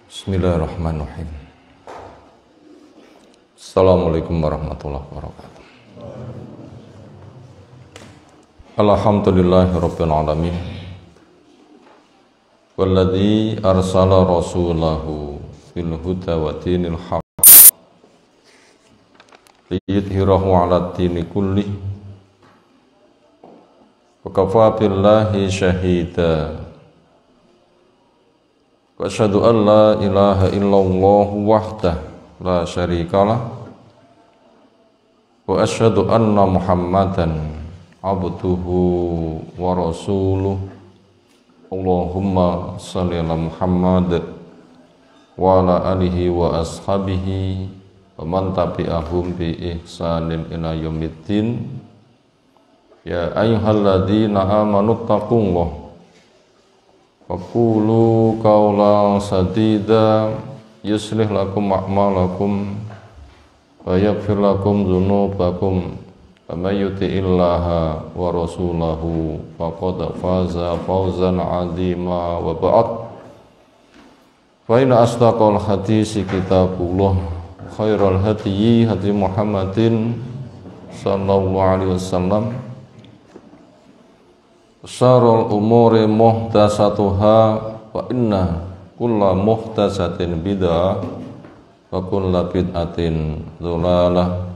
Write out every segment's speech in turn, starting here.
Bismillahirrahmanirrahim. Assalamualaikum warahmatullahi wabarakatuh. Alhamdulillahirabbil alamin. Walladzi arsala rasulahu bil huda wa dinil haqq liyudhhirahu 'alad dini kullih wa kafaa billahi syahida. Wa asyhadu an la ilaha illallah wahdahu la syarikalah wa asyhadu anna Muhammadan abduhu wa rasuluh. Allahumma shalli ala Muhammad wa ala alihi wa ashabihi wa man tabi'ahum bi ihsanin ila yaumiddin. Ya ayyuhalladzina amanu taqullaha wa qulu qawlan sadida yuslih lakum a'malakum wa yaghfir lakum dzunubakum wa may yuti'illaha wa rasulahu faqad faza fawzan 'azima. Wa ba'd, fa inna asdaqal hadisi kitabullah khairal hadyi hadyi Muhammadin sallallahu alaihi wasallam, syarrul umuri muhdatsatuha wa inna kulla muhdatsatin bid'ah wa kulla bid'atin dhalalah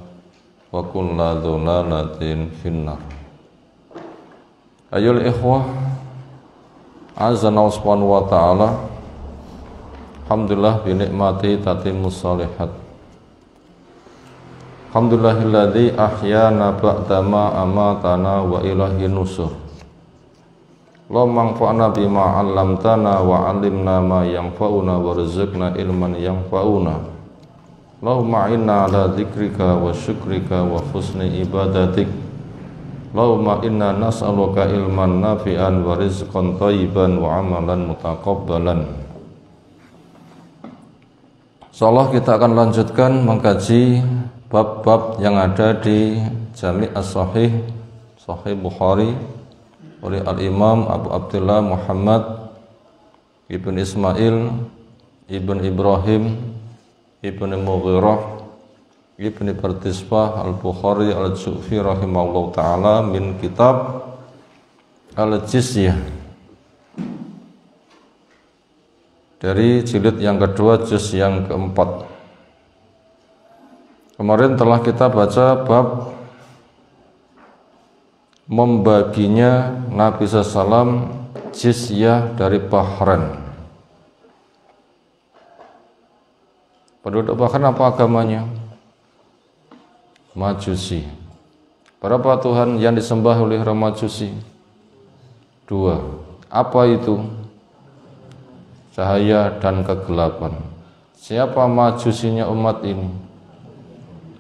wa kulla dhalalatin finnar. Ayol ikhwah azana subhanahu wa ta'ala, alhamdulillah bi nikmati tatimmus shalihat. Alhamdulillahilladzi ahyana ba'dama amatana wa ilahi nusur. Allahumma anfa'na bima 'allamtana wa 'allimna ma yanfa'una warzuqna ilman yanfa'una. Allahumma inna ala dzikrika wa syukrika wa husni ibadatik. Allahumma inna nas'aluka ilman nafi'an wa rizqan thayyiban wa 'amalan mutaqabbalan. Insyaallah kita akan lanjutkan mengkaji bab-bab yang ada di Jami' as-Sahih Sahih Bukhari oleh Al-Imam Abu Abdullah Muhammad Ibn Ismail Ibn Ibrahim Ibn Mughirah Ibn Bardisbah Al-Bukhari Al-Ju'fi rahimahullah ta'ala min kitab Al-Jizyah, dari jilid yang kedua juz yang keempat. Kemarin telah kita baca bab membaginya Nabi SAW jizyah dari Bahrain. Penduduk Bahrain apa agamanya? Majusi. Berapa Tuhan yang disembah oleh orang Majusi? 2. Apa itu? Cahaya dan kegelapan. Siapa majusinya umat ini?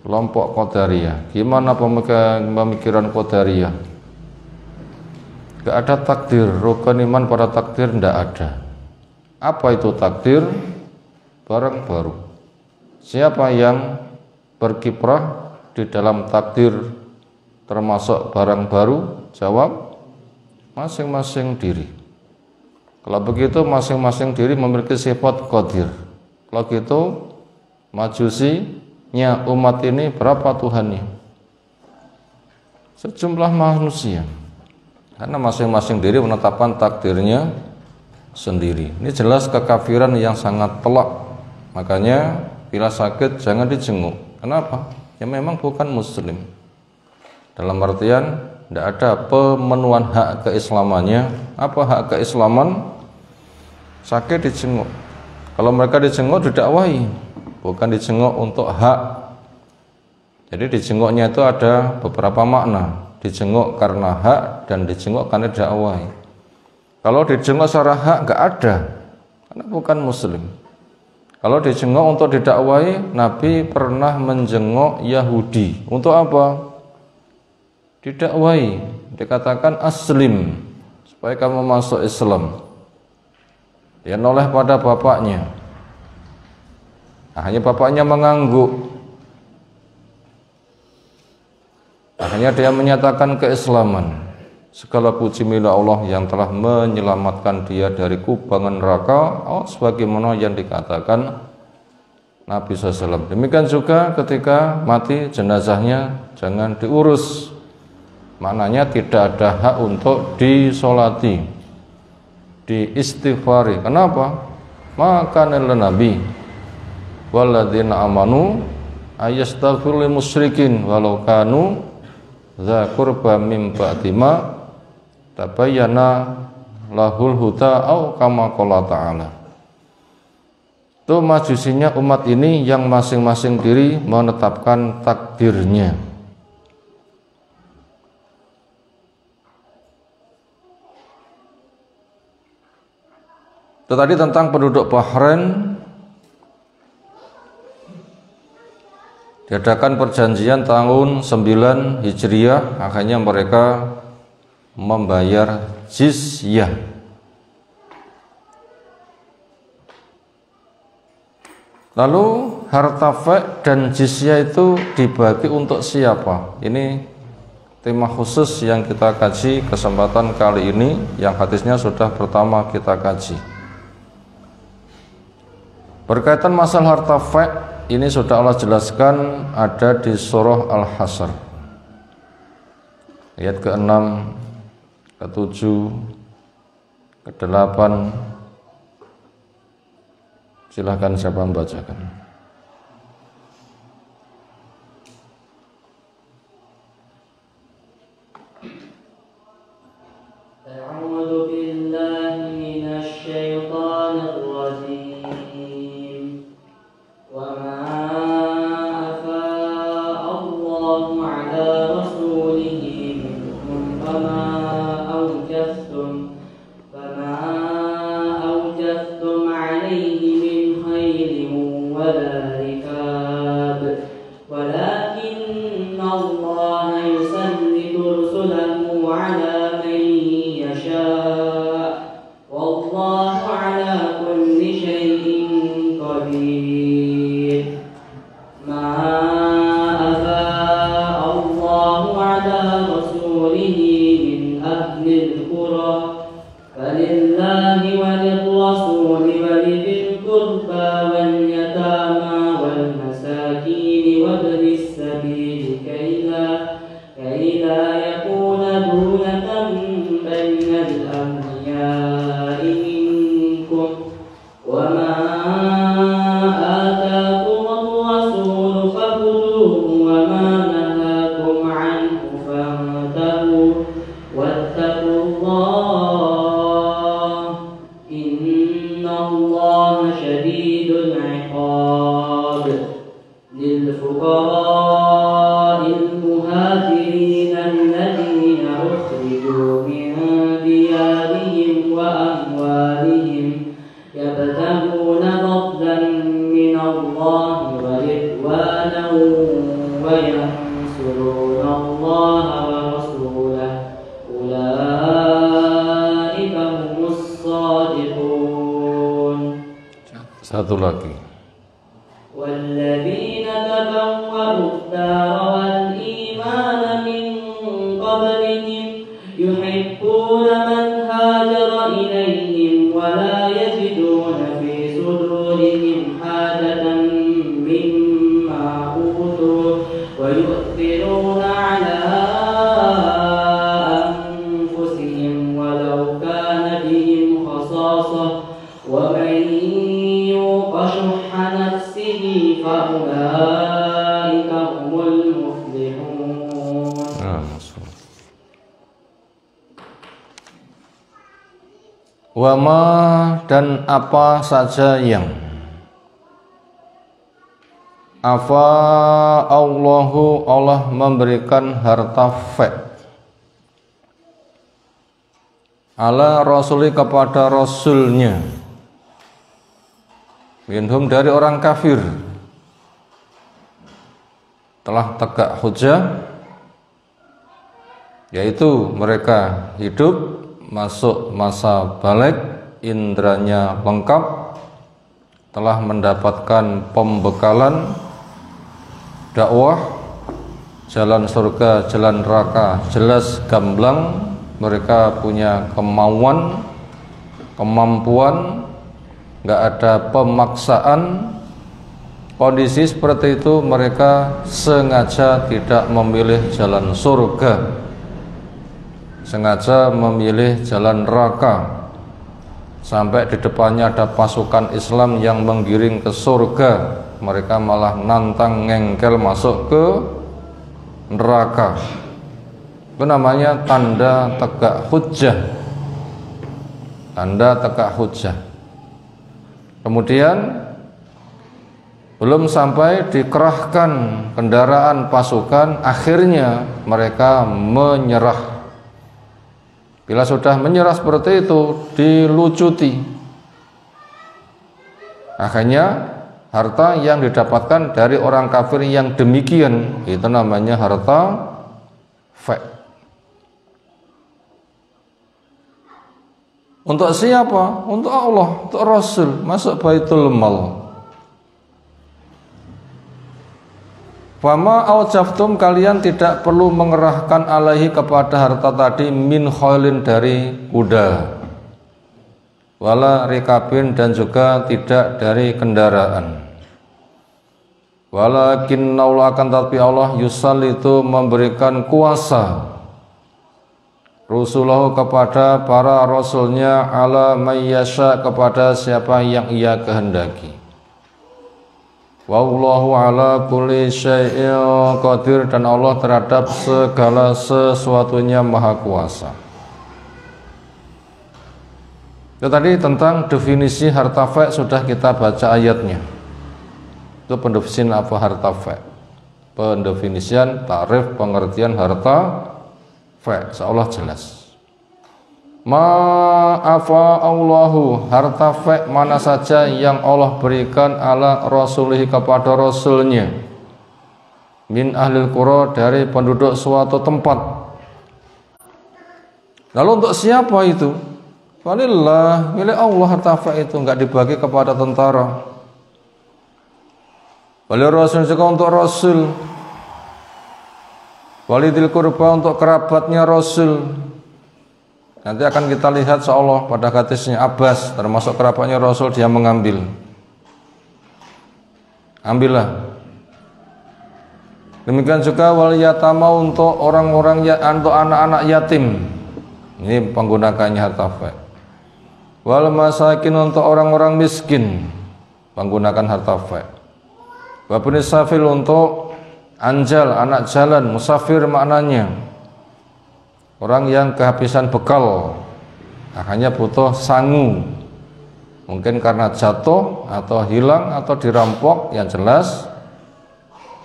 Kelompok Qadariyah. Gimana pemikiran Qadariyah? Gak ada takdir, rukun iman pada takdir tidak ada. Apa itu takdir? Barang baru. Siapa yang berkiprah di dalam takdir termasuk barang baru? Jawab, masing-masing diri. Kalau begitu masing-masing diri memiliki sifat qadir. Kalau gitu majusinya umat ini berapa Tuhannya? Sejumlah manusia. Karena masing-masing diri menetapkan takdirnya sendiri. Ini jelas kekafiran yang sangat telak. Makanya bila sakit jangan dijenguk. Kenapa? Ya memang bukan muslim. Dalam artian tidak ada pemenuhan hak keislamannya. Apa hak keislaman? Sakit dijenguk. Kalau mereka dijenguk didakwahi, bukan dijenguk untuk hak. Jadi dijenguknya itu ada beberapa makna. Dijenguk karena hak dan dijenguk karena dakwah. Kalau dijenguk secara hak nggak ada, karena bukan muslim. Kalau dijenguk untuk didakwai, Nabi pernah menjenguk Yahudi. Untuk apa? Didakwai, dikatakan aslim, supaya kamu masuk Islam. dia noleh pada bapaknya. Akhirnya bapaknya mengangguk. Akhirnya dia menyatakan keislaman. Segala puji milik Allah yang telah menyelamatkan dia dari kubangan neraka, sebagaimana yang dikatakan Nabi SAW. Demikian juga ketika mati jenazahnya jangan diurus. Maknanya tidak ada hak untuk disolati, diistighfari. Kenapa? Maka nilai Nabi walladzina amanu ayastaghfirul musyrikin walau kanu dza qurba mim ba'di ma tabayyana lahul huda au kama qala ta'ala. Itu majusinya umat ini yang masing-masing diri menetapkan takdirnya. Itu tadi tentang penduduk Bahrain. Diadakan perjanjian tahun 9 Hijriah, akhirnya mereka membayar jizyah. Lalu harta fek dan jizyah itu dibagi untuk siapa? Ini tema khusus yang kita kaji kesempatan kali ini, yang hadisnya sudah pertama kita kaji. Berkaitan masalah harta fek, ini sudah Allah jelaskan ada di surah Al-Hasr ayat ke-6, ke-7, ke-8. Silahkan siapa membacakan. A'udzu billahi minasy syaithanir rajim. Wa ma Satu lagi. والذين تبوأوا الدار والإيمان من قبلهم يحبون من هاجر إليهم ولا يجدون في صدورهم حاجة مما أوتوا ويؤثرون على أنفسهم ولو كان بهم خصاصة ومن يوق شح نفسه فأولئك هم المفلحون. Wama dan apa saja yang Allah memberikan harta fek ala rasuli kepada rasulnya, minhum dari orang kafir, telah tegak hujjah, yaitu mereka hidup masuk masa balik indranya lengkap, telah mendapatkan pembekalan dakwah, jalan surga, jalan neraka jelas gamblang. Mereka punya kemauan, kemampuan, nggak ada pemaksaan. Kondisi seperti itu mereka sengaja tidak memilih jalan surga, sengaja memilih jalan neraka. Sampai di depannya ada pasukan Islam yang menggiring ke surga, mereka malah nantang ngengkel masuk ke neraka. Itu namanya tanda tegak hujjah. Tanda tegak hujjah. Kemudian belum sampai dikerahkan kendaraan pasukan, akhirnya mereka menyerah. Bila sudah menyerah seperti itu, dilucuti. Akhirnya harta yang didapatkan dari orang kafir yang demikian, itu namanya harta fek. Untuk siapa? Untuk Allah, untuk Rasul, masuk Baitul Mal. Fama aujaftum, kalian tidak perlu mengerahkan alaihi kepada harta tadi min khailin dari kuda, wala rikabin dan juga tidak dari kendaraan. Walakin Allah, akan tapi Allah yusal itu memberikan kuasa Rusulahu kepada para rasulnya, ala mayyasha kepada siapa yang ia kehendaki. Wallahu ala kulli syai'in qadir, dan Allah terhadap segala sesuatunya maha kuasa. Itu tadi tentang definisi harta fek sudah kita baca ayatnya. Itu pendefinisian apa harta fek. Pendefinisian, tarif, pengertian harta fek seolah jelas. Ma'afa Allahu, harta fek mana saja yang Allah berikan ala rasulihi kepada rasulnya, min ahlil qura, dari penduduk suatu tempat. Lalu untuk siapa itu? Walillah, milik Allah harta fek itu, enggak dibagi kepada tentara. Walil rasul juga untuk rasul. Walidil qurba untuk kerabatnya rasul. Nanti akan kita lihat seolah pada hadisnya Abbas termasuk kerabatnya rasul, dia mengambil. Ambillah. Demikian juga wal yatama untuk orang-orang untuk anak-anak yatim. Ini penggunakannya harta fek. Wal masakin untuk orang-orang miskin, menggunakan harta fek. Wabni safil untuk anjal, anak jalan, musafir maknanya orang yang kehabisan bekal, hanya butuh sangu, mungkin karena jatuh atau hilang atau dirampok, yang jelas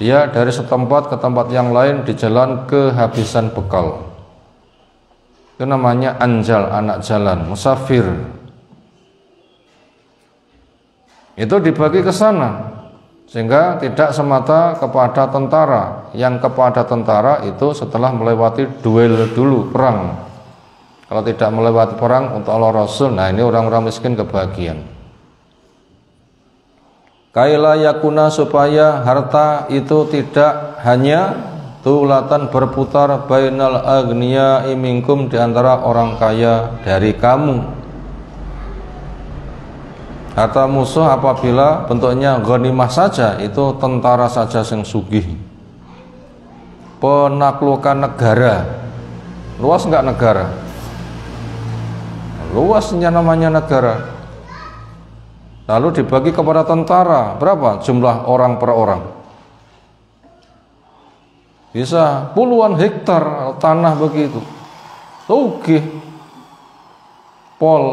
dia dari setempat ke tempat yang lain di jalan kehabisan bekal. Itu namanya anjal, anak jalan, musafir. Itu dibagi ke sana, sehingga tidak semata kepada tentara. Yang kepada tentara itu setelah melewati duel dulu, perang. Kalau tidak melewati perang untuk Allah Rasul, nah ini orang-orang miskin kebagian. Kaila yakuna, supaya harta itu tidak hanya tulatan berputar bainal agniya minkum, di antara orang kaya dari kamu. Harta musuh apabila bentuknya ghanimah saja, itu tentara saja yang sugih. Penaklukan negara, luas enggak negara? Luasnya namanya negara. Lalu dibagi kepada tentara, berapa jumlah orang per orang? Bisa puluhan hektar tanah begitu. Sugih. Pol.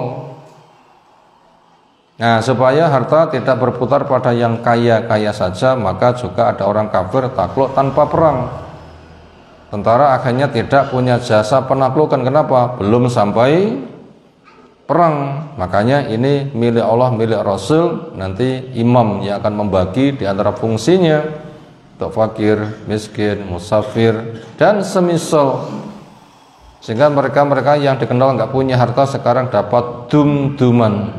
Nah, supaya harta tidak berputar pada yang kaya-kaya saja, maka juga ada orang kafir takluk tanpa perang. Tentara akhirnya tidak punya jasa penaklukan. Kenapa? Belum sampai perang. Makanya ini milik Allah, milik Rasul. Nanti imam yang akan membagi di antara fungsinya untuk fakir, miskin, musafir, dan semisal. Sehingga mereka-mereka yang dikenal nggak punya harta sekarang dapat dum-duman,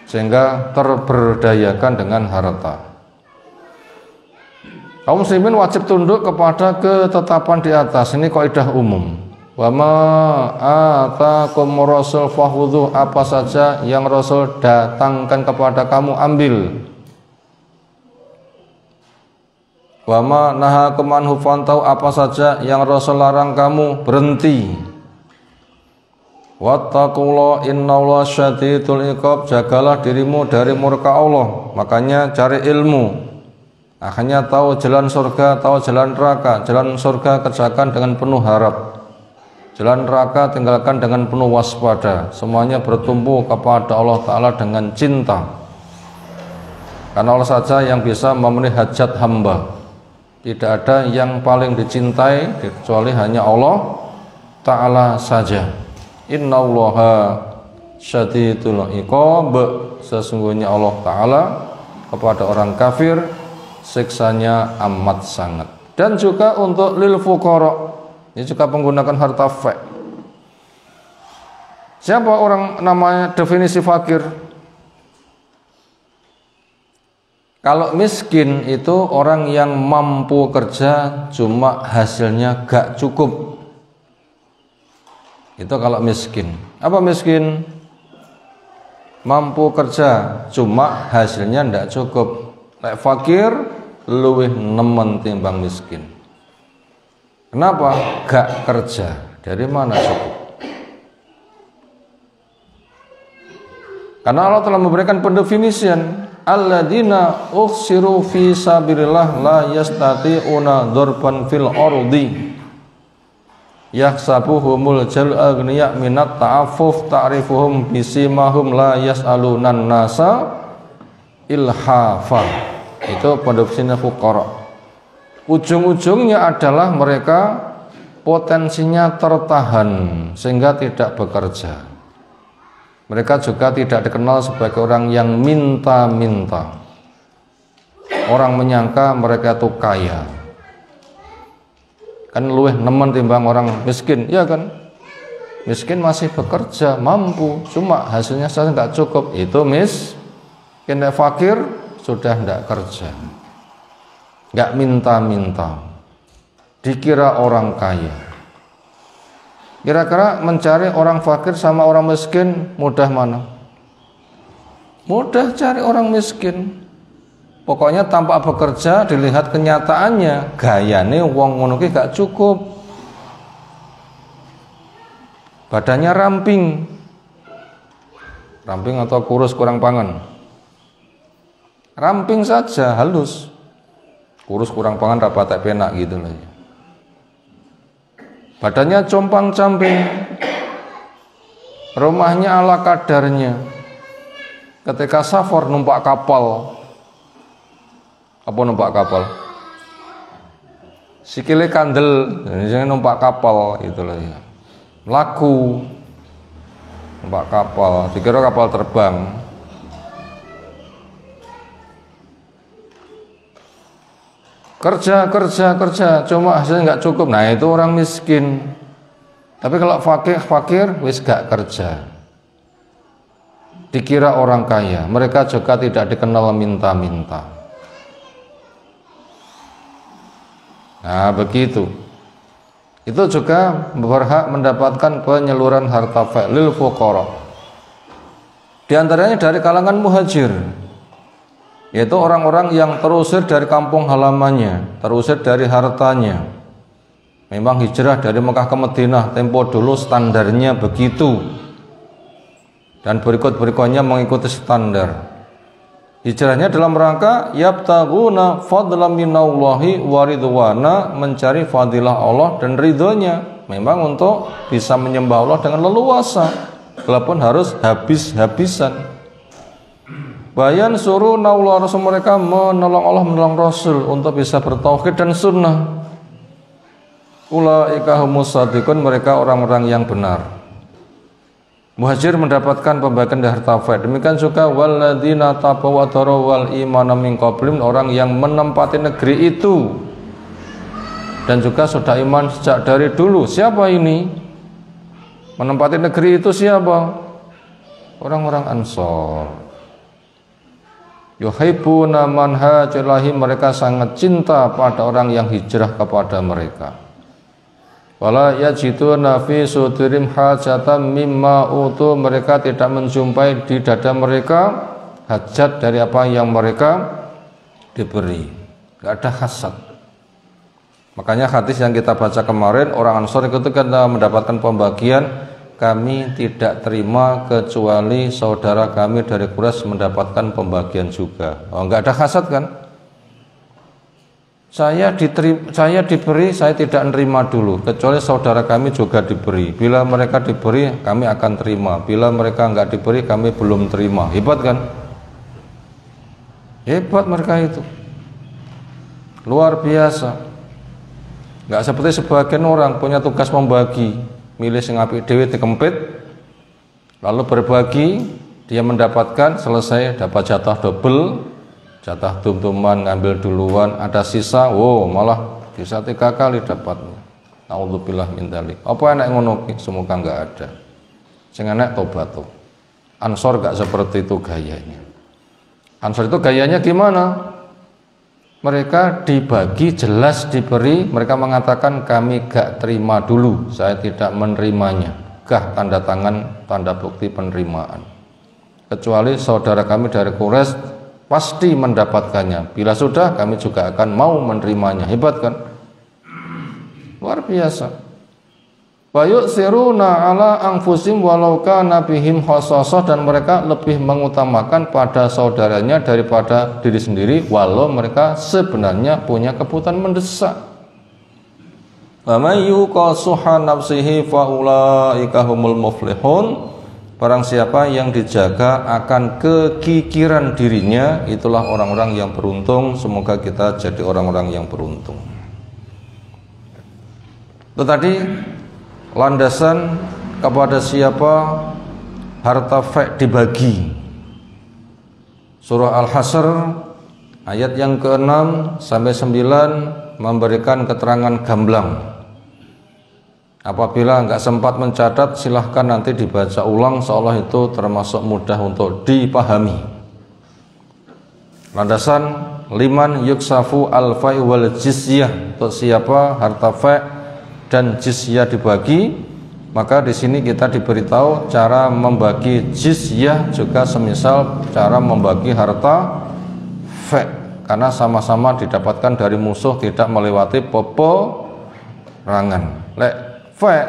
sehingga terberdayakan dengan harta. Kaum muslimin wajib tunduk kepada ketetapan di atas. Ini kaidah umum. Wa ma atakum rasul fakhudhu, apa saja yang Rasul datangkan kepada kamu ambil. Wa ma nahakum anhu fantau, apa saja yang Rasul larang kamu berhenti. Wattaqullaha innallaha syadidul iqab, jagalah dirimu dari murka Allah. Makanya cari ilmu, akhirnya tahu jalan surga, tahu jalan neraka. Jalan surga kerjakan dengan penuh harap, jalan neraka tinggalkan dengan penuh waspada. Semuanya bertumpu kepada Allah Ta'ala dengan cinta, karena Allah saja yang bisa memenuhi hajat hamba. Tidak ada yang paling dicintai kecuali hanya Allah Ta'ala saja. Innallaha syadidul iqab, sesungguhnya Allah Ta'ala kepada orang kafir siksanya amat sangat. Dan juga untuk lil fuqara, ini juga menggunakan harta fek. Siapa orang namanya definisi fakir? Kalau miskin itu orang yang mampu kerja cuma hasilnya gak cukup. Itu kalau miskin. Apa miskin? Mampu kerja cuma hasilnya ndak cukup. Lek fakir luwih nemen timbang miskin. Kenapa? Gak kerja. Dari mana cukup? Karena Allah telah memberikan pendefinisian, alladzina ukhsiru fi sabilillah la yastati'una dzarban fil ardi yahsabuhumul jal aghniya minat ta'affuf ta'rifuhum bisimahum la yas'alunan nasa ilhafa. Itu pendefinisinya fuqara. Ujung-ujungnya adalah mereka potensinya tertahan sehingga tidak bekerja. Mereka juga tidak dikenal sebagai orang yang minta-minta. Orang menyangka mereka itu kaya. Kan luwih nemen timbang orang miskin, ya kan? Miskin masih bekerja, mampu, cuma hasilnya saja nggak cukup. Itu miskin. Fakir sudah nggak kerja, nggak minta-minta, dikira orang kaya. Kira-kira mencari orang fakir sama orang miskin mudah mana? Mudah cari orang miskin. Pokoknya tanpa bekerja, dilihat kenyataannya gayane wong ngono ki gak cukup. Badannya ramping. Ramping atau kurus kurang pangan? Ramping saja, halus. Kurus kurang pangan rapat penak gitu lah ya. Badannya compang-camping, rumahnya ala kadarnya. Ketika safar numpak kapal, apa numpak kapal? Sikile kandel, jadi numpak kapal itulah ya. Laku numpak kapal, dikira kapal terbang. Kerja, cuma hasilnya nggak cukup. Nah itu orang miskin. Tapi kalau fakir wis gak kerja, dikira orang kaya. Mereka juga tidak dikenal minta-minta. Nah begitu. Itu juga berhak mendapatkan penyaluran harta lil fuqara. Di antaranya dari kalangan muhajir, yaitu orang-orang yang terusir dari kampung halamannya, terusir dari hartanya. Memang hijrah dari Mekah ke Madinah tempo dulu standarnya begitu, dan berikut-berikutnya mengikuti standar. Hijrahnya dalam rangka yabtaguna fadlan minallahi wa ridwana, mencari fadilah Allah dan ridhonya. Memang untuk bisa menyembah Allah dengan leluasa, walaupun harus habis-habisan. Bayan suruh naullah Rasul, mereka menolong Allah, menolong Rasul untuk bisa bertauhid dan sunnah. Ulaika humus shadiqun, mereka orang-orang yang benar. Muhajir mendapatkan pembagian dari harta faiz. Demikian juga walladzina tabawa daru wal imana min qablihim, orang yang menempati negeri itu dan juga sudah iman sejak dari dulu. Siapa ini? Menempati negeri itu siapa? Orang-orang Ansor. Yuhibbuna man hajalahi, mereka sangat cinta pada orang yang hijrah kepada mereka. Wala yajiduna fi sudurim hajatan mimma utu, mereka tidak menjumpai di dada mereka hajat dari apa yang mereka diberi. Gak ada hasad. Makanya hadis yang kita baca kemarin, orang Ansor itu ketika mendapatkan pembagian, kami tidak terima kecuali saudara kami dari Quraisy mendapatkan pembagian juga. Oh, enggak ada hasad kan? Saya diberi, saya tidak nerima dulu kecuali saudara kami juga diberi. Bila mereka diberi, kami akan terima. Bila mereka enggak diberi, kami belum terima. Hebat kan? Hebat mereka itu. Luar biasa. Enggak seperti sebagian orang punya tugas membagi. Milih sing apik dhewe dikempit, lalu berbagi, dia mendapatkan, selesai dapat jatah double, jatah tum-tuman ngambil duluan, ada sisa, wow malah bisa 3 kali dapatnya. Nauzubillah min dzalik. Apa enak ngono ki? Semoga enggak ada. Sing enak tobat tuh. Ansor enggak seperti itu gayanya. Ansor itu gayanya gimana? Mereka dibagi, jelas diberi, mereka mengatakan kami gak terima dulu, saya tidak menerimanya. Gah tanda tangan, tanda bukti penerimaan. Kecuali saudara kami dari Quraisy pasti mendapatkannya. Bila sudah, kami juga akan mau menerimanya. Hebat kan? Luar biasa. Wa yu'siruna ala anfusim walau kana bihim khasasah, dan mereka lebih mengutamakan pada saudaranya daripada diri sendiri walau mereka sebenarnya punya kebutuhan mendesak. Wa may yuqasuha nafsihi fa ulaika humul muflihun. Barang siapa yang dijaga akan kekikiran dirinya, itulah orang-orang yang beruntung. Semoga kita jadi orang-orang yang beruntung. Itu tadi landasan kepada siapa harta fek dibagi. Surah Al-Hasr ayat yang ke-6 sampai 9 memberikan keterangan gamblang. Apabila enggak sempat mencatat, silahkan nanti dibaca ulang, seolah itu termasuk mudah untuk dipahami. Landasan liman yuksafu al-fai wal jizyah, untuk siapa harta fek dan jizyah dibagi, maka di sini kita diberitahu cara membagi jizyah juga semisal cara membagi harta fek, karena sama-sama didapatkan dari musuh, tidak melewati peperangan. Lek fek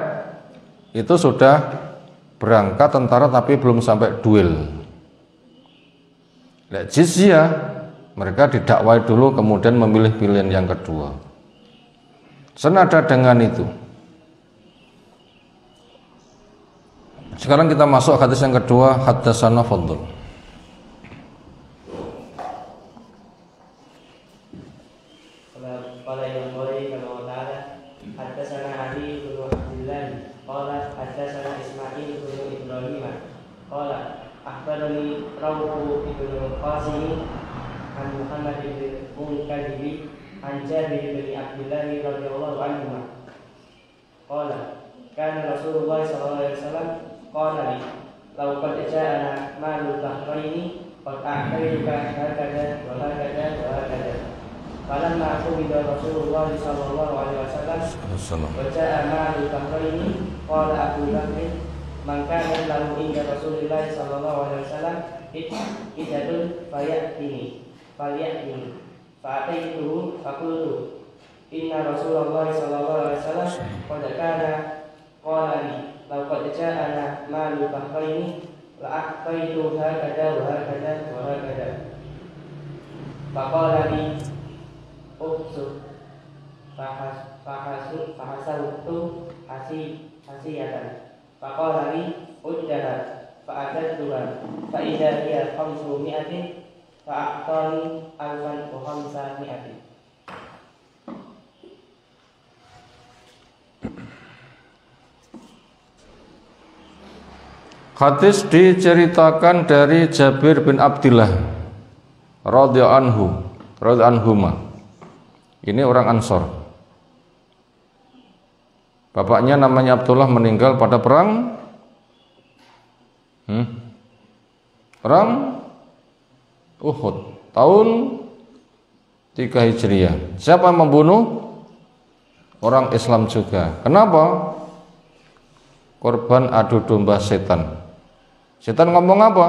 itu sudah berangkat tentara tapi belum sampai duel. Lek jizyah mereka didakwai dulu kemudian memilih pilihan yang kedua. Senada dengan itu, sekarang kita masuk hadis yang kedua. Haddatsana fadl. Qala yang Bukhari kama ta'ala haddatsana Ali bin Abdullah qala haddatsana Ismail bin Ibrahim qala akhbarani Rawh bin Qasim an Muhammad bin Munkadibi an Jabir bin Abdullah radhiyallahu anhu qala kana Rasulullah sallallahu alaihi wasallam qala li law qad ja'ana malul bahraini qad a'taytuka hakada wa hakada wa hakada falamma qubida Rasulullah sallallahu alaihi wasallam wa ja'a malul bahraini qala Abu Bakr man kana lahu inda Rasulillah sallallahu alaihi wasallam idadun fayatini fa'ataituhu faqultu inna Rasulullah sallallahu alaihi wasallam qad kana qala li law qad ja'ana malul bahraini la a'taitu hakada wa hakada wa hakada faqala li uqsu fahasabtu hasiyatan faqala li uddaha fa'adadtuha fa idza hiya 500 fa'atani alfan wa khamsami'atin. Hadis diceritakan dari Jabir bin Abdullah radhiyallahu anhuma. Ini orang Ansor. Bapaknya namanya Abdullah, meninggal pada perang Perang Uhud tahun 3 Hijriah. Siapa yang membunuh? Orang Islam juga. Kenapa? Korban adu domba setan. Setan ngomong apa?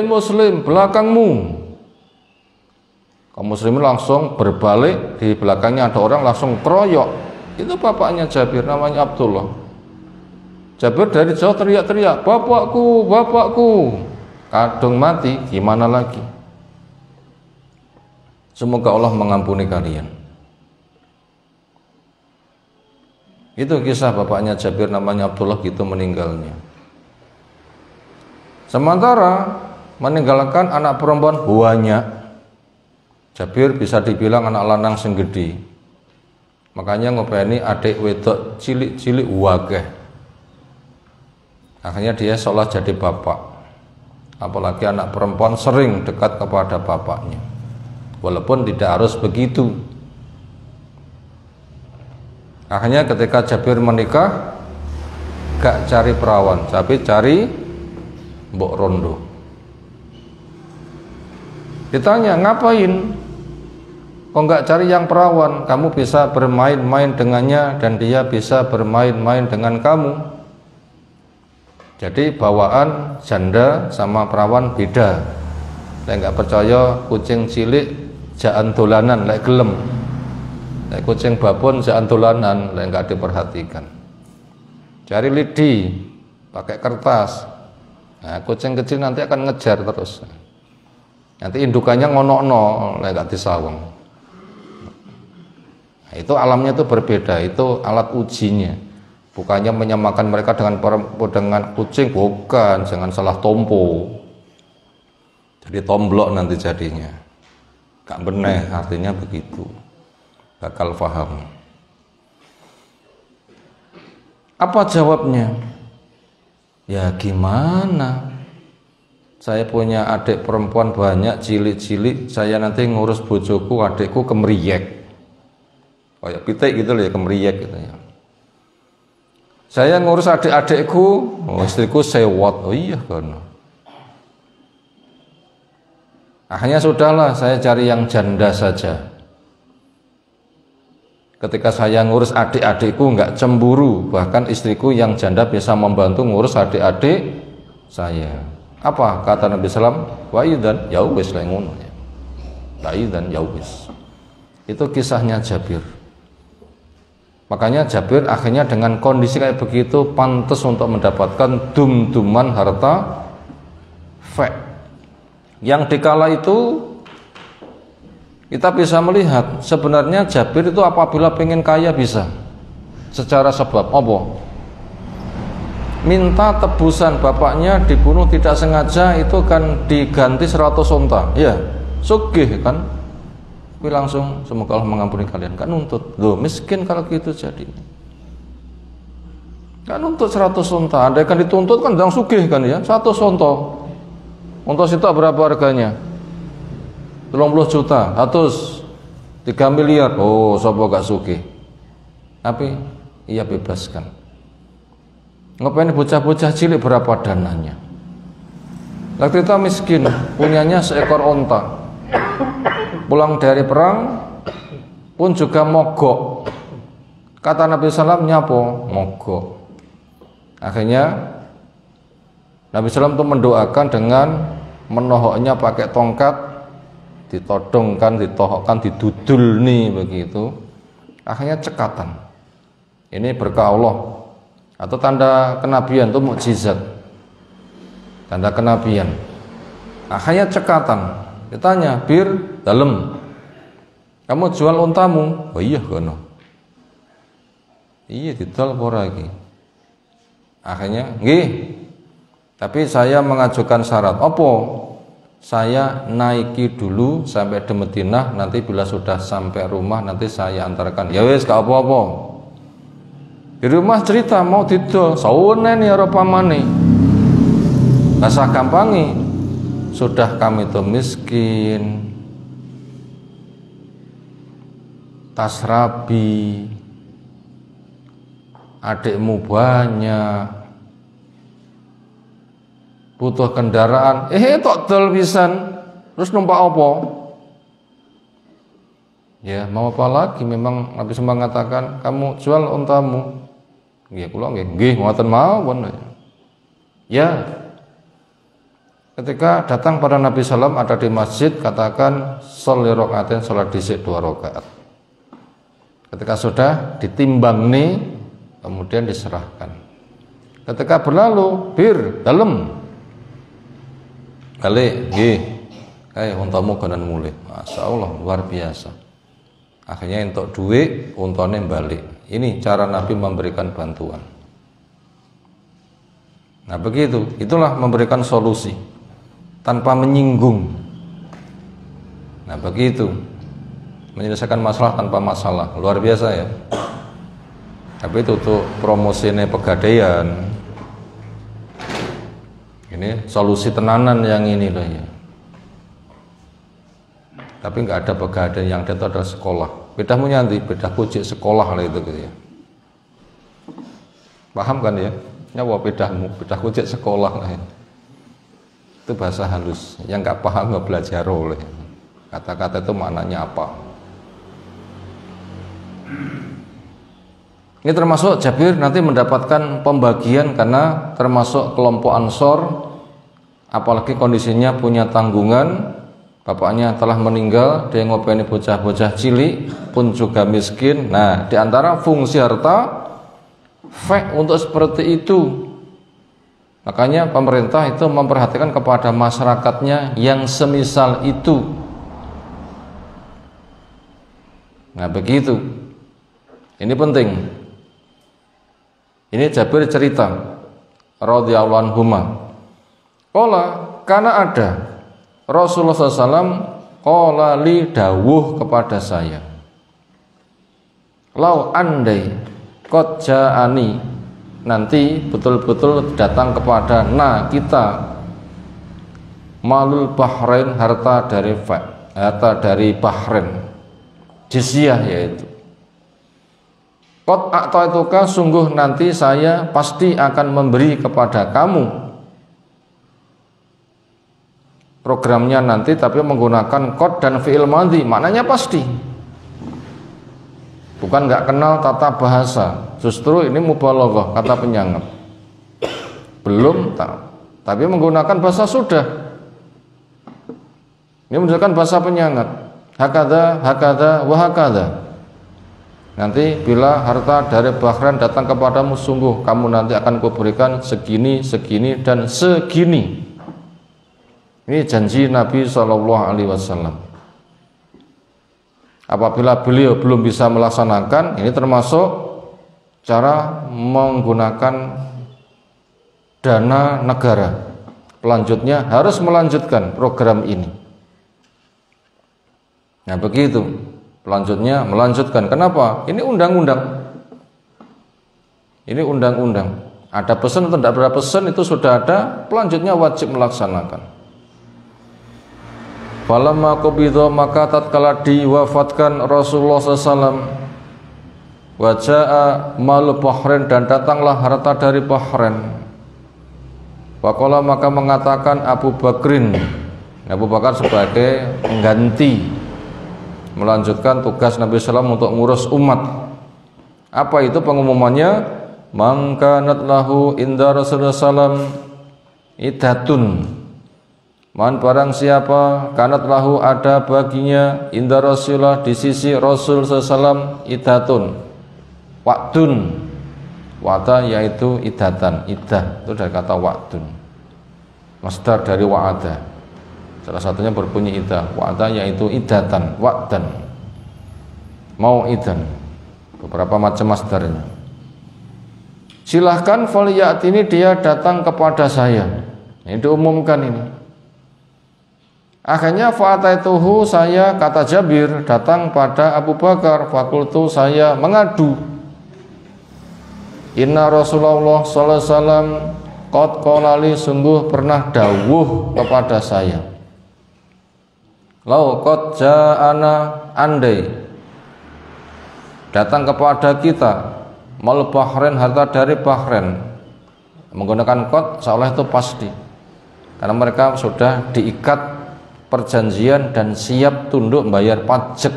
Muslim, belakangmu. Kaum muslimin langsung berbalik, di belakangnya ada orang langsung keroyok. Itu bapaknya Jabir, namanya Abdullah. Jabir dari jauh teriak-teriak, bapakku, bapakku. Kadung mati, gimana lagi? Semoga Allah mengampuni kalian. Itu kisah bapaknya Jabir, namanya Abdullah, gitu meninggalnya. Sementara meninggalkan anak perempuan banyak. Jabir bisa dibilang anak lanang sing gede. Makanya ngopeni adik wedok cilik-cilik wakeh. Akhirnya dia seolah jadi bapak. Apalagi anak perempuan sering dekat kepada bapaknya. Walaupun tidak harus begitu. Akhirnya ketika Jabir menikah, gak cari perawan, tapi cari mbok rondo. Ditanya, ngapain? Kok nggak cari yang perawan? Kamu bisa bermain-main dengannya dan dia bisa bermain-main dengan kamu. Jadi bawaan janda sama perawan beda. Saya nggak percaya kucing cilik jaan dolanan lek gelem. Lek kucing babon jaan dolanan lek nggak diperhatikan. Cari lidi, pakai kertas. Nah, kucing kecil nanti akan ngejar terus. Nanti indukannya ngonokno lek gak disawang. Nah, itu alamnya itu berbeda, itu alat ujinya. Bukannya menyamakan mereka dengan kucing, bukan, jangan salah tompo. Jadi tomblok nanti jadinya. Gak bener, artinya begitu. Bakal paham. Apa jawabnya? Ya gimana? Saya punya adik perempuan banyak, cilik-cilik. Saya nanti ngurus bojoku, adikku kemriyek. Kayak pitik gitu loh ya, kemriyek gitu ya. Saya ngurus adik-adikku, istriku sewot. Oh iya kan. Akhirnya sudahlah, saya cari yang janda saja. Ketika saya ngurus adik-adikku nggak cemburu, bahkan istriku yang janda bisa membantu ngurus adik-adik saya. Apa kata Nabi Sallam? Wa idzan ya wis lek ngono ya. Wa idzan ya wis. Itu kisahnya Jabir. Makanya Jabir akhirnya dengan kondisi kayak begitu pantas untuk mendapatkan dum-duman harta fek. Yang dikala itu kita bisa melihat sebenarnya Jabir itu apabila pengen kaya bisa secara sebab apa? Minta tebusan bapaknya dibunuh tidak sengaja itu kan diganti 100 unta. Ya, sugih kan? Tapi langsung semoga Allah mengampuni kalian. Kan nuntut. Loh, miskin kalau gitu jadi. Kan nuntut 100 unta. Andai kan dituntut kan sedang sugih kan ya. 100 unta. Unta sitok berapa harganya? 30 juta, 3 miliar. Oh, sapa gak sugih. Tapi ia bebaskan. Ngapain bocah-bocah cilik berapa dananya? Waktu kita miskin, punyanya seekor onta. Pulang dari perang pun juga mogok. Kata Nabi SAW, nyapo mogok. Akhirnya Nabi SAW itu mendoakan dengan menohoknya pakai tongkat, ditodongkan, ditohokkan, didudul nih begitu. Akhirnya cekatan. Ini berkah Allah atau tanda kenabian, itu mukjizat. Tanda kenabian. Akhirnya cekatan. Ditanya, Bir, dalem, kamu jual untamu? Oh iya kono. Iya didol apa lagi. Akhirnya, nggih. Tapi saya mengajukan syarat. Apa? Saya naiki dulu sampai di Madinah, nanti bila sudah sampai rumah nanti saya antarkan. Ya wis gak apa-apa. Di rumah cerita mau didol, sawene ya pamane. Bahasa gampangi. Sudah kami itu miskin, tas rabi, adikmu banyak, butuh kendaraan, tok dol pisan, terus numpak apa? Ya, mau apa lagi? Memang Nabi SAW mengatakan, kamu jual untamu. Nggih, kula nggih ngoten mawon. Ya. Ketika datang pada Nabi SAW ada di masjid, katakan sholli rakaatain, salat dhisik 2 rakaat. Ketika sudah ditimbang nih, kemudian diserahkan. Ketika berlalu, dalem. Balik, nggih. Untamu kanan mulih. Masyaallah, luar biasa. Akhirnya untuk duit, untane balik. Ini cara Nabi memberikan bantuan. Nah begitu, itulah memberikan solusi tanpa menyinggung. Nah begitu, menyelesaikan masalah tanpa masalah, luar biasa ya. Tapi itu untuk promosinya Pegadaian. Ini solusi tenanan yang ini loh ya. Tapi nggak ada Pegadaian, yang ada itu adalah sekolah. Bedahmu nyanti, bedah kucik sekolah lah itu gitu ya. Paham kan ya? Nyawa bedahmu, bedah kucik sekolah lah ya. Itu bahasa halus. Yang nggak paham nggak belajar oleh. Kata-kata itu maknanya apa? Ini termasuk Jabir nanti mendapatkan pembagian karena termasuk kelompok Ansor, apalagi kondisinya punya tanggungan. Bapaknya telah meninggal, dia ngopeni bocah-bocah cilik, pun juga miskin. Nah, di antara fungsi harta, untuk seperti itu. Makanya pemerintah itu memperhatikan kepada masyarakatnya yang semisal itu. Nah, begitu. Ini penting. Ini Jabir cerita, radhiyallahu anhuma. Karena ada Rasulullah SAW qala li dawuh kepada saya, lau andai qad ja'ani, nanti betul-betul datang kepada kita malul Bahrain, harta dari Bahrain, jizyah yaitu. Qad a'taituka, sungguh nanti saya pasti akan memberi kepada kamu. Programnya nanti tapi menggunakan qad dan fi'il madhi, maknanya pasti. Bukan nggak kenal tata bahasa, justru ini mubalaghah, kata penyangga. Belum tahu, tapi menggunakan bahasa sudah. Ini menunjukkan bahasa penyangat. Hakada, wa hakada. Nanti bila harta dari Bahrain datang kepadamu, sungguh kamu nanti akan kuberikan segini, segini, dan segini. Ini janji Nabi SAW. Apabila beliau belum bisa melaksanakan, ini termasuk cara menggunakan dana negara. Pelanjutnya harus melanjutkan program ini. Nah begitu, pelanjutnya melanjutkan. Kenapa? Ini undang-undang. Ini undang-undang. Ada pesan atau tidak ada pesan, itu sudah ada, pelanjutnya wajib melaksanakan. Falamma qubidha, maka tatkala diwafatkan Rasulullah SAW, waja'a mal Bahrain, dan datanglah harta dari Bahrain. Faqala, maka mengatakan Abu Bakrin, Abu Bakar sebagai pengganti, melanjutkan tugas Nabi SAW untuk ngurus umat. Apa itu pengumumannya? Mangkanat lahu inda Rasulullah SAW iddatun, man barang siapa kanat lahu ada baginya inda Rasulullah di sisi Rasul SAW iddatun, waktun, wa'da yaitu iddatan, iddah itu dari kata waktun, masdar dari wa'ada, salah satunya berbunyi iddah. Wa'da yaitu iddatan, wa'dan, mau idan, beberapa macam masdarnya. Silahkan faliyat, ini dia datang kepada saya, ini diumumkan ini. Akhirnya fa'ataituhu, saya, kata Jabir, datang pada Abu Bakar, fakultu, saya mengadu, inna Rasulullah sallallahu alaihi wasallam qad qala li, sungguh pernah dawuh kepada saya, lau qad ja'ana, andai datang kepada kita mal Bahrain, harta dari Bahrain, menggunakan qad seolah itu pasti. karena mereka sudah diikat perjanjian dan siap tunduk membayar pajak,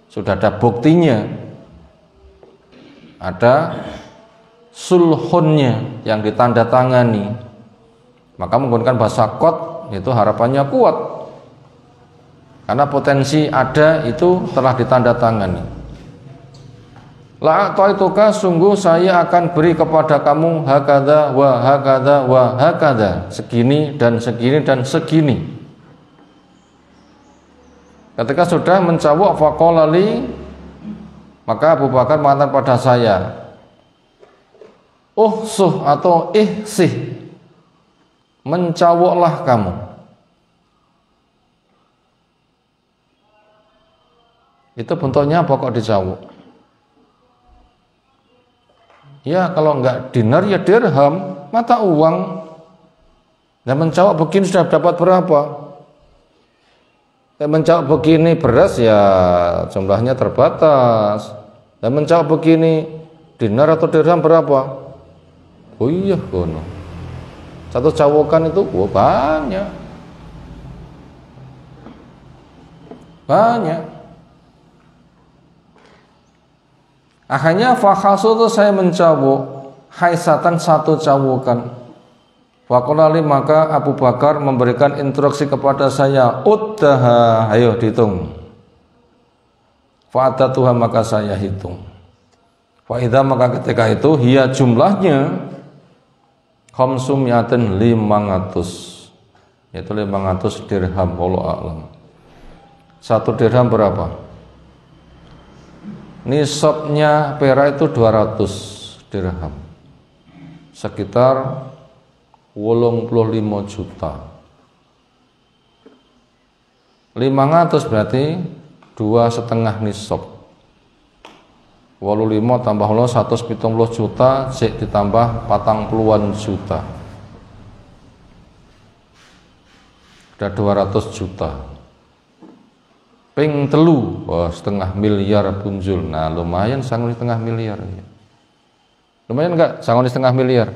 sudah ada buktinya, ada sulhunnya yang ditandatangani, maka menggunakan bahasa qad itu harapannya kuat karena potensi ada itu telah ditandatangani. La a'taituka, sungguh saya akan beri kepada kamu hakadha wa hakadha wa hakadha, segini dan segini dan segini. Ketika sudah mencawok faqala li, maka Abu Bakar mengatakan pada saya, uhsuh atau ihsih, mencawoklah kamu. Itu bentuknya apa kok dicawok? Ya kalau enggak dinar ya dirham, mata uang. Dan mencawok begini sudah dapat berapa? Mencawok begini beras ya jumlahnya terbatas. Dan mencawok begini dinar atau dirham berapa? Oh iya, kono. Satu cawokan itu banyak. Banyak. Akhirnya fakhasu itu saya mencawok haisatan, satu cawokan. Faqala, maka Abu Bakar memberikan instruksi kepada saya, uddaha, ayo dihitung. Fa'adatuha, maka saya hitung. Fa'idha, maka ketika itu hiya jumlahnya khamsumiatin 500, yaitu 500 dirham. Wallahu a'lam. Satu dirham berapa? Nisabnya perak itu 200 dirham, sekitar 85 juta. 500 berarti 2,5 nisab. 85 tambah 0 170 juta, cek ditambah 40-an juta, udah 200 juta. Ping telu, wah, 0,5 miliar punjul. Nah lumayan, sanggup 0,5 miliar ya. Lumayan enggak sanggup 0,5 miliar?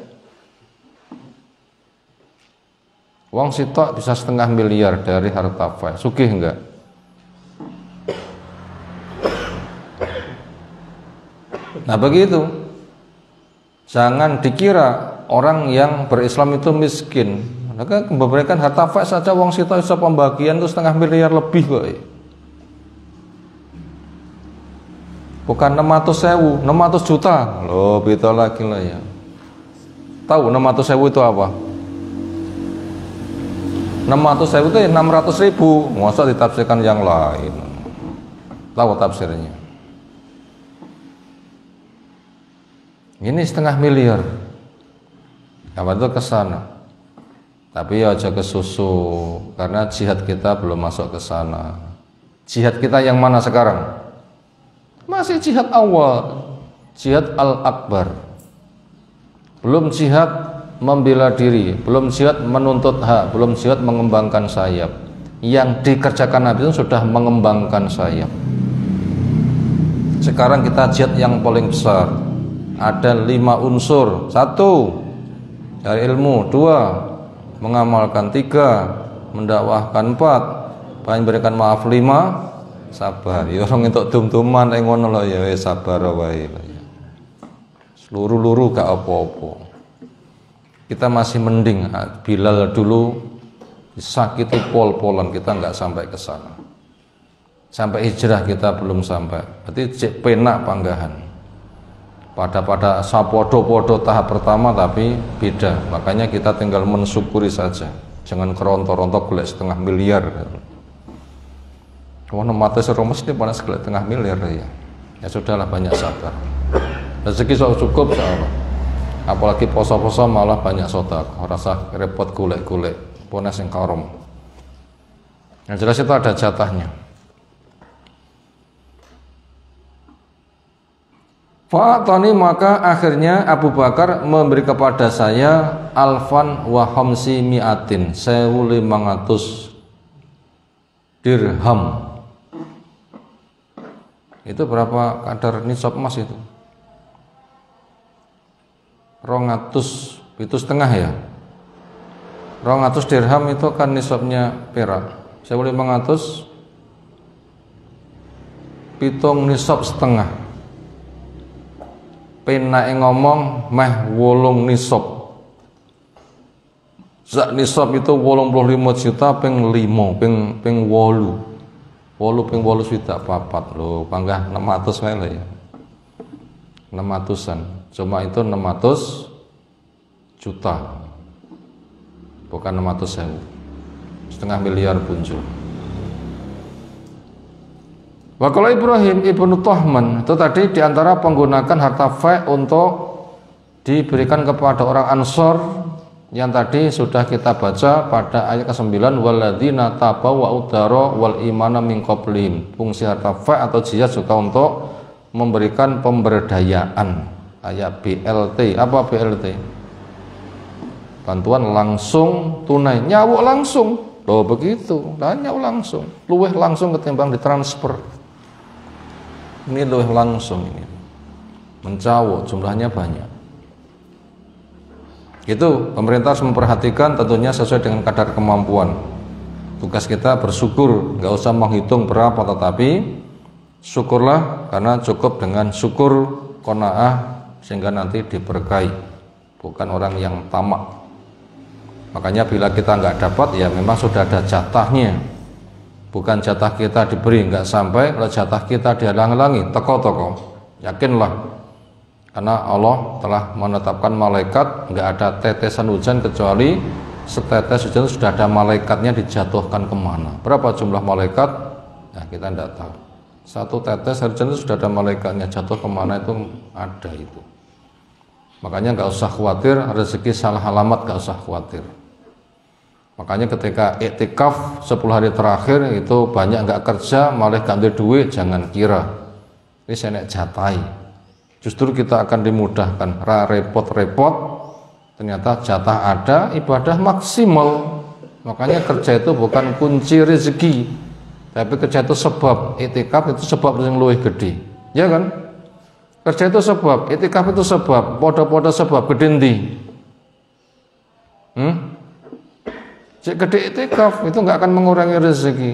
Uang sitok bisa 0,5 miliar dari harta fai. Sugih enggak? Nah begitu. Jangan dikira orang yang berislam itu miskin. Maka memberikan harta fai saja uang sitok bisa pembagian itu 0,5 miliar lebih kok. Bukan 600.000, 600 juta. Loh, beda lagi lah ya. Tahu 600.000 itu apa? 600.000 itu 600.000. Masa ditafsirkan yang lain? Tahu tafsirnya? Ini 0,5 miliar. Apa itu ke sana? Tapi ya aja ke susu, karena jihad kita belum masuk ke sana. Jihad kita yang mana sekarang? Masih jihad awal, jihad al-akbar. Belum jihad membela diri, belum jihad menuntut hak, belum jihad mengembangkan sayap. Yang dikerjakan Nabi itu sudah mengembangkan sayap. Sekarang kita jihad yang paling besar. Ada 5 unsur. 1, cari ilmu. 2, mengamalkan. 3, mendakwahkan. 4, memberikan maaf. 5, sabar. Ya orang entuk dum-duman ngono lho ya wis sabar wae. Luru-luru gak apa-apa. Kita masih mending. Bilal dulu disakiti pol-polan, kita nggak sampai ke sana. Sampai hijrah kita belum sampai. Berarti cek penak panggahan. Pada sapodo-podo tahap pertama tapi beda. Makanya kita tinggal mensyukuri saja. Jangan kerontok-rontok golek 0,5 miliar. Wah, mata seru mesti panas golek 0,5 miliar ya. Ya sudahlah, banyak sabar. Rezeki sok cukup insyaallah. Apalagi poso-poso malah banyak sedekah, rasa repot golek-golek pones yang karom. Yang jelas itu ada jatahnya. Fa'atani, maka akhirnya Abu Bakar memberi kepada saya alfan wa khamsi mi'atin, 1.500 dirham. Itu berapa kadar nisab emas itu? 200, itu setengah ya. 200 dirham itu kan nisabnya perak. 1.500 pitung nisab setengah. Penake ngomong meh 8 nisab. Sak nisab itu 85 juta ping 5 ping 8. 8 ping 8 swidak 4 lho, panggah 600 wae lho ya. 600-an. Cuma itu 600 juta. Bukan 600.000. Setengah miliar punjul. Wakala Ibrahim ibnu Tahman itu tadi diantara penggunakan harta fai untuk diberikan kepada orang Ansor yang tadi sudah kita baca pada ayat ke-9 walladzina tabawwa'ud dara wal imana min qablihim. Fungsi harta fai atau jizah juga untuk memberikan pemberdayaan. Ayat BLT. Apa BLT? Bantuan langsung tunai, nyawuk langsung. Loh begitu, nah nyawuk langsung. Luweh langsung ketimbang ditransfer. Ini luwih langsung ini. Mencawuk, jumlahnya banyak. Itu pemerintah harus memperhatikan tentunya sesuai dengan kadar kemampuan. Tugas kita bersyukur, nggak usah menghitung berapa, tetapi syukurlah karena cukup dengan syukur qanaah sehingga nanti diberkahi. Bukan orang yang tamak. Makanya bila kita nggak dapat ya memang sudah ada jatahnya. Bukan jatah kita diberi nggak sampai, kalau jatah kita dihalang-halangi teko-teko. Yakinlah karena Allah telah menetapkan malaikat, nggak ada tetesan hujan kecuali setetes hujan sudah ada malaikatnya dijatuhkan kemana. Berapa jumlah malaikat? Nah kita tidak tahu. Satu tetes hujan itu sudah ada malaikatnya, jatuh kemana itu ada itu. Makanya nggak usah khawatir rezeki salah alamat, nggak usah khawatir. Makanya ketika iktikaf 10 hari terakhir itu banyak nggak kerja malah ganti duit, jangan kira ini saya nek jatai. Justru kita akan dimudahkan, repot-repot ternyata jatah ada, ibadah maksimal. Makanya kerja itu bukan kunci rezeki, tapi kerja itu sebab. Iktikaf itu sebab yang lebih gede, ya kan? Kerja itu sebab, iktikaf itu sebab, podo-podo sebab gede ndi? Cek gede iktikaf itu nggak akan mengurangi rezeki.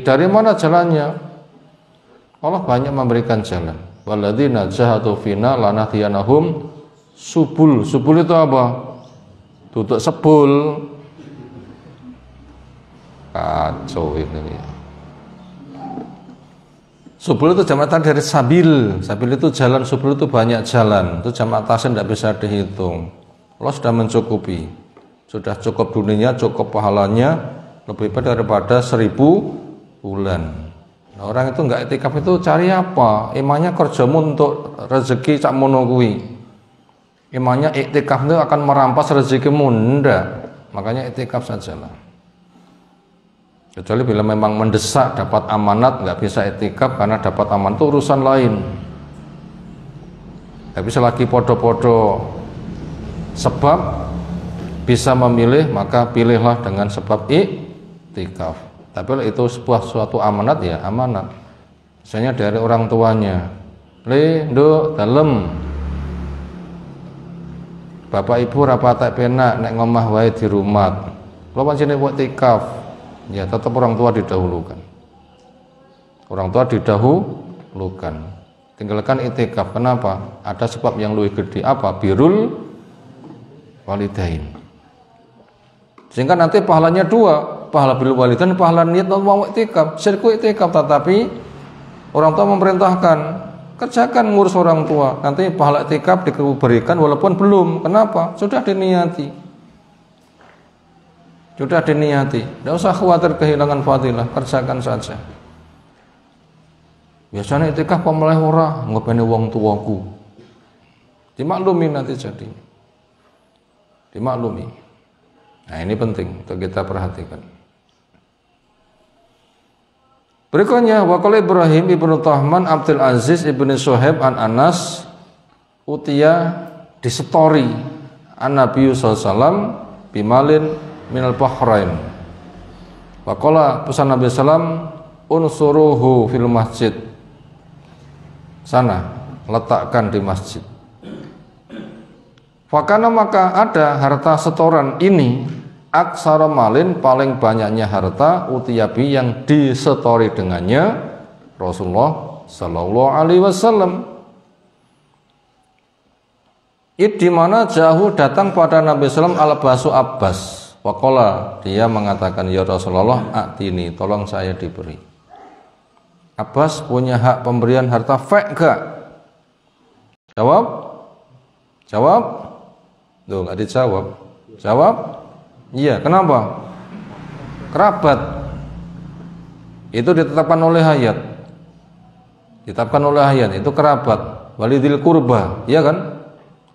Dari mana jalannya? Allah banyak memberikan jalan. Walladzina jahadu fina lanahdiyanahum subul. Subul itu apa? Tutuk sebul. Kacau ini. Subul itu jamak dari sabil. Sabil itu jalan, subul itu banyak jalan. Itu jamak tasnya tidak bisa dihitung. Allah sudah mencukupi. Sudah cukup dunianya, cukup pahalanya, lebih baik daripada 1000 bulan. Nah, orang itu enggak iktikaf itu cari apa? Imannya kerjamu untuk rezeki cak mono kuwi. Imannya iktikaf itu akan merampas rezekimu, enggak. Makanya iktikaf sajalah. Kecuali bila memang mendesak dapat amanat, nggak bisa iktikaf karena dapat amanat itu urusan lain. Tapi selagi podo-podo sebab bisa memilih, maka pilihlah dengan sebab iktikaf. Tapi itu suatu amanat ya amanat. Misalnya dari orang tuanya, nduk dalem. Bapak ibu rapatek penak nek ngomah wae di rumah. Kalau pancene buat iktikaf, ya tetap orang tua didahulukan. Orang tua didahulukan. Tinggalkan iktikaf. Kenapa? Ada sebab yang lebih gede. Apa? Birrul walidain. Sehingga nanti pahalanya dua, pahala birrul walidain, pahala niat mau iktikaf. Syirku iktikaf, tetapi orang tua memerintahkan kerjakan ngurus orang tua. Nanti pahala iktikaf diberikan walaupun belum. Kenapa? Sudah diniati. Sudah diniati. Tidak usah khawatir kehilangan fadilah, kerjakan saja. Biasanya iktikaf pemelih ora ngopeni wong tuaku. Dimaklumi nanti jadi. Dimaklumi. Nah ini penting untuk kita perhatikan. Berikutnya waqala Ibrahim ibnu Tahman Abdul Aziz ibnu Suhaib an Anas utia disetori an Nabi sallallahu bimalin minal Bahrain. Waqala pesan Nabi sallam unsuruhu fil masjid. Sana letakkan di masjid. Fakana maka ada harta setoran ini aksara malin paling banyaknya harta utiyabi yang disetori dengannya Rasulullah sallallahu alaihi wasallam. Di mana jauh datang pada Nabi sallam al-Basu Abbas. Waqala, dia mengatakan, ya Rasulullah, atini, tolong saya diberi. Abbas punya hak pemberian harta fek gak? Jawab? Jawab? Tuh, nggak dijawab. Jawab? Iya, kenapa? Kerabat. Itu ditetapkan oleh ayat. Ditetapkan oleh ayat, itu kerabat. Walidil kurba, iya kan?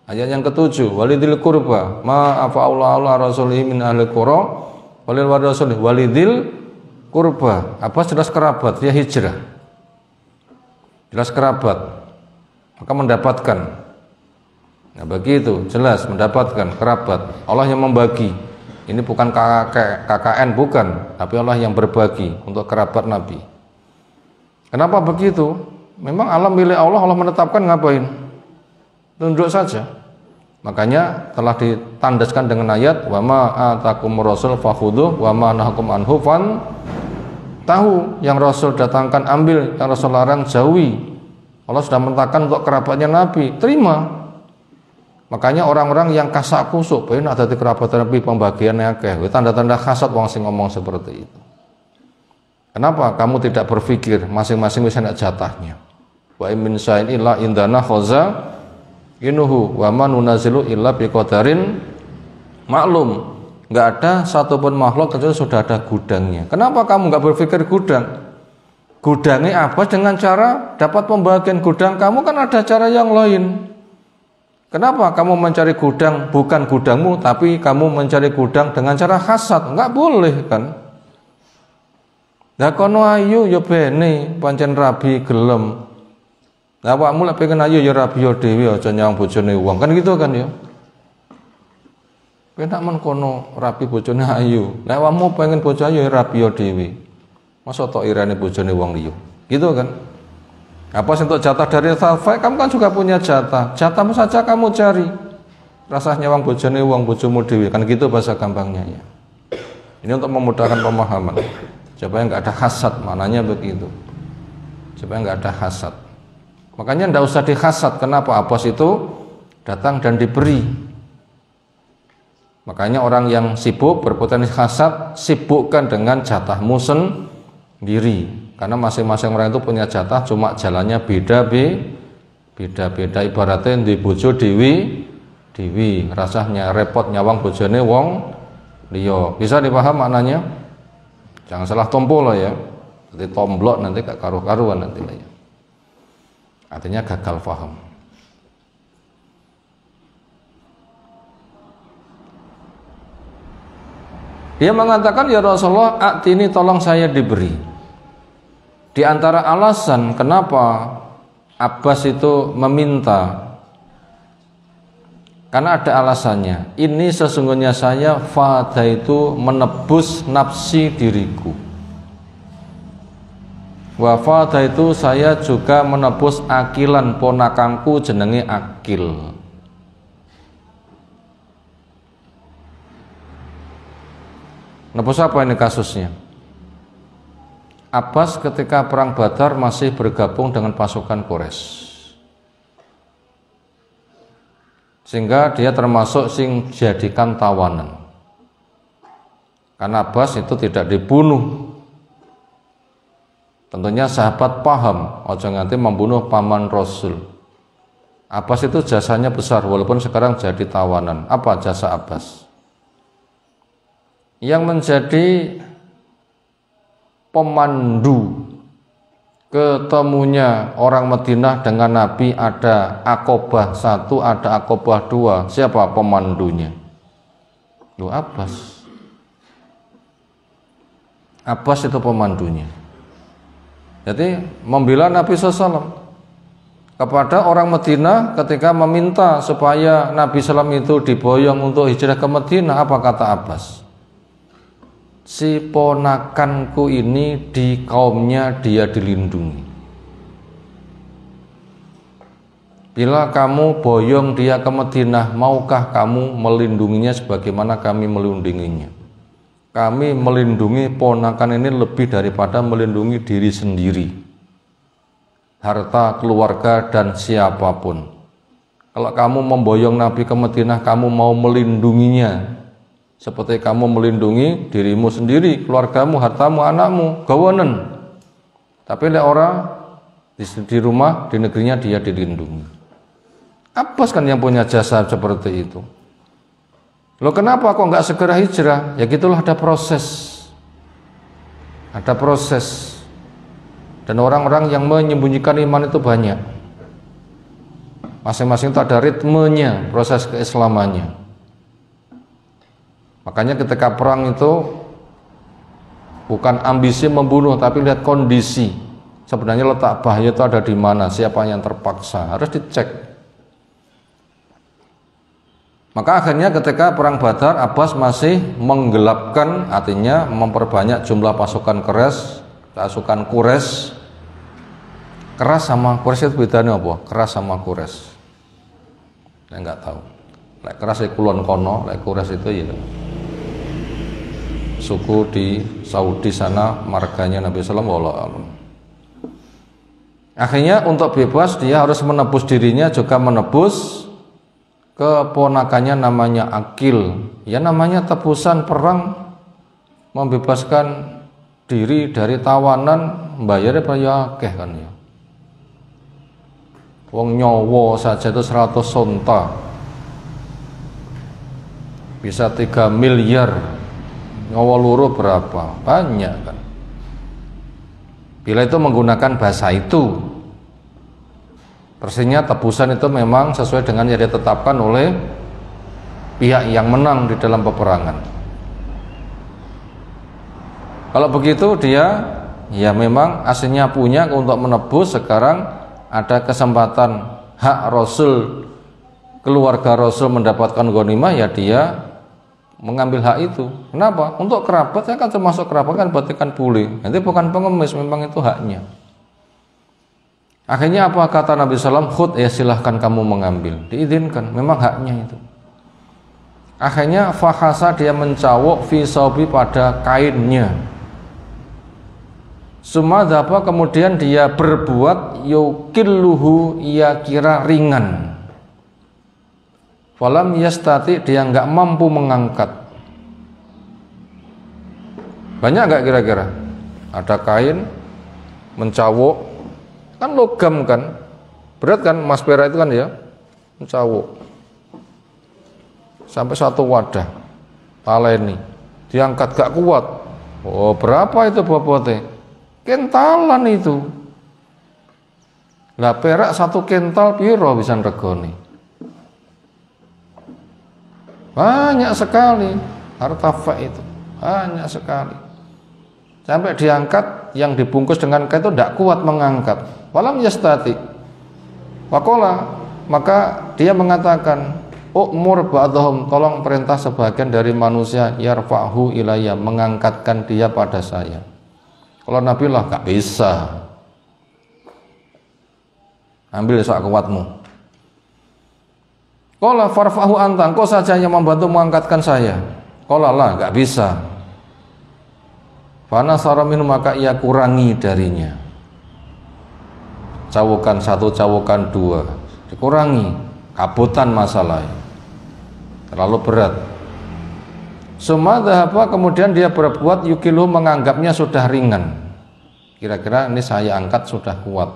Ayat yang ke-7, walidil kurba ma afa'allahu ala rasulihi min ahli qura walil warasuli walidil kurba. Apa jelas kerabat, dia hijrah. Jelas kerabat. Maka mendapatkan. Nah, begitu, jelas mendapatkan kerabat. Allah yang membagi. Ini bukan KKN, bukan, tapi Allah yang berbagi untuk kerabat Nabi. Kenapa begitu? Memang alam milik Allah, Allah menetapkan ngapain? Tunduk saja. Makanya telah ditandaskan dengan ayat wa ma atakumur rasul fakhudhu wa ma nahakum anhu fan tahu, yang Rasul datangkan ambil, yang Rasul larang jauhi. Allah sudah menetapkan untuk kerabatnya Nabi, terima. Makanya orang-orang yang kasak kusuk pengen ada di kerabat Nabi pembagiannya akeh, tanda-tanda kasat wong sing ngomong seperti itu. Kenapa kamu tidak berpikir masing-masing bisa nak jatahnya? Wa min syai'in illa indana khaza inuhu wa man nunazilu illa biqadarin maklum. Nggak ada satupun makhluk kecuali sudah ada gudangnya. Kenapa kamu nggak berpikir gudang? Gudangnya apa dengan cara dapat pembagian gudang kamu, kan ada cara yang lain. Kenapa kamu mencari gudang bukan gudangmu, tapi kamu mencari gudang dengan cara hasad? Nggak boleh kan? Lah kono ayu ya bene pancen rabi gelem. Lah awakmu lek pengen ayu ya rabi yo dhewe aja nyawang bojone wong. Kan gitu kan ya. Penak men kono rabi bojone ayu. Lek awakmu pengen bojo ayu ya rabi yo dhewe. Masa tok irane bojone wong liya. Gitu kan? Apa untuk jatah dari salfai, kamu kan juga punya jatah. Jatahmu saja kamu cari. Rasanya nyawang bojone wong bojomu dhewe. Kan gitu bahasa gampangnya ya. Ini untuk memudahkan pemahaman. Supaya enggak ada hasad, maknanya begitu. Supaya enggak ada hasad. Makanya tidak usah dihasad. Kenapa? Abbas itu datang dan diberi. Makanya orang yang sibuk berpotensi hasad, sibukkan dengan jatahmu sendiri. Karena masing-masing orang itu punya jatah, cuma jalannya beda-beda. Ibaratnya di bojo dewi, rasanya repot nyawang bojone wong liya. Bisa dipaham maknanya? Jangan salah tompo lah ya. Nanti tomblok nanti gak karu-karuan nanti lah ya. Artinya gagal paham. Dia mengatakan, ya Rasulullah, atini tolong saya diberi. Di antara alasan kenapa Abbas itu meminta, karena ada alasannya. Ini sesungguhnya saya fada itu menebus nafsi diriku. Wafada itu saya juga menebus akilan ponakanku jenenge Akil. Nebus apa ini kasusnya? Abbas ketika perang Badar masih bergabung dengan pasukan Quraisy. Sehingga dia termasuk sing jadikan tawanan. Karena Abbas itu tidak dibunuh. Tentunya sahabat paham, ojo nganti membunuh paman Rasul. Abbas itu jasanya besar, walaupun sekarang jadi tawanan. Apa jasa Abbas? Yang menjadi pemandu ketemunya orang Madinah dengan Nabi, ada Aqobah 1, ada Aqobah 2. Siapa pemandunya? Loh, Abbas. Abbas itu pemandunya. Jadi membela Nabi SAW kepada orang Madinah ketika meminta supaya Nabi SAW itu diboyong untuk hijrah ke Madinah. Apa kata Abbas? Si ponakanku ini di kaumnya dia dilindungi. Bila kamu boyong dia ke Madinah, maukah kamu melindunginya sebagaimana kami melindunginya? kami melindungi ponakan ini lebih daripada melindungi diri sendiri, harta, keluarga, dan siapapun. Kalau kamu memboyong Nabi ke Madinah, kamu mau melindunginya seperti kamu melindungi dirimu sendiri, keluargamu, hartamu, anakmu, gawanen. Tapi ada orang di rumah, di negerinya dia dilindungi. Abbas kan yang punya jasa seperti itu. Loh, kenapa kok nggak segera hijrah? Ya gitulah, ada proses. Ada proses. Dan orang-orang yang menyembunyikan iman itu banyak. Masing-masing itu ada ritmenya, proses keislamannya. Makanya ketika perang itu bukan ambisi membunuh, tapi lihat kondisi. Sebenarnya letak bahaya itu ada di mana, siapa yang terpaksa, harus dicek. Maka akhirnya ketika perang Badar, Abbas masih menggelapkan, artinya memperbanyak jumlah pasukan Quraisy. Keras sama Quraisy itu bedanya apa? Keras sama Quraisy. Saya nggak tahu. Lek keras itu kulon kono, lek Quraisy itu ya suku di Saudi sana, marganya Nabi Sallallahu Alaihi Wasallam. Akhirnya untuk bebas dia harus menebus dirinya, juga menebus keponakannya namanya Akil. Ya namanya tebusan perang, membebaskan diri dari tawanan, bayarnya banyak kan ya. Wong nyowo saja itu 100 sonta, bisa 3 miliar. Nyowo luru berapa? Banyak kan. Bila itu menggunakan bahasa itu, persisnya tebusan itu memang sesuai dengan yang ditetapkan oleh pihak yang menang di dalam peperangan. Kalau begitu dia ya memang aslinya punya untuk menebus. Sekarang ada kesempatan hak Rasul, keluarga Rasul mendapatkan ghanimah, ya dia mengambil hak itu. Kenapa? Untuk kerabat, saya kan termasuk kerabat kan, berarti kan boleh. Nanti bukan pengemis, memang itu haknya. Akhirnya apa kata Nabi SAW? Khud, ya silahkan kamu mengambil, diizinkan, memang haknya itu. Akhirnya fahasa, dia mencawok fi saubi, pada kainnya. Sumadhaba, kemudian dia berbuat yukilluhu, ia kira ringan. Falam yastati, dia nggak mampu mengangkat. Banyak nggak kira-kira? Ada kain mencawok, kan logam kan, berat kan, emas perak itu kan ya, mencawok sampai 1 wadah taleni, diangkat gak kuat. Oh, berapa itu bobotnya? Kentalan itu. Lah perak 1 kental piro bisa regoni? Banyak sekali harta fak itu, banyak sekali. Sampai diangkat, yang dibungkus dengan kain itu tidak kuat mengangkat. Walam yastati. Wakola, maka dia mengatakan, Umur ba'dhum, tolong perintah sebagian dari manusia, yarfa'hu ilayya, mengangkatkan dia pada saya. Kalau Nabi lah gak bisa, ambil sak kuatmu. Qala farfahu anta, engkau saja yang membantu mengangkatkan saya. Qala lah, gak bisa. Fana saramin, maka ia kurangi darinya. Cawokan 1, cawokan 2, dikurangi, kabutan masalahnya, terlalu berat. Sumadhaba, kemudian dia berbuat yukilu, menganggapnya sudah ringan. Kira-kira ini saya angkat sudah kuat.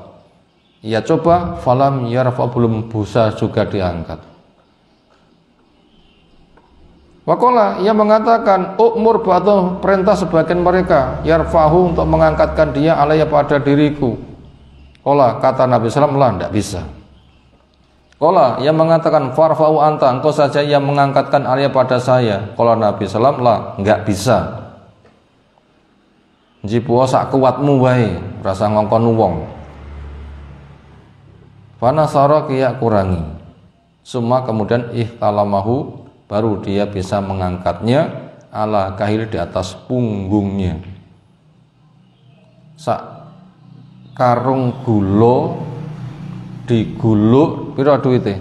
Ia coba, falam yarfa, belum bisa juga diangkat. Wakola, ia mengatakan, umur ba'dhum, perintah sebagian mereka, yarfahu, untuk mengangkatkan dia alaiya, pada diriku. Kola, kata Nabi SAW, lah, tidak bisa. Kola, ia mengatakan, farfa'u anta, engkau saja yang mengangkatkan alaiya pada saya. Kola Nabi SAW, lah, enggak bisa. Jibuo sak kuatmu wae, rasa ngongkon wong. Fana sarok, ia kurangi. Summa, kemudian ihtalamahu, baru dia bisa mengangkatnya ala kahil, di atas punggungnya. Sak karung gula diguluk, pira duwite?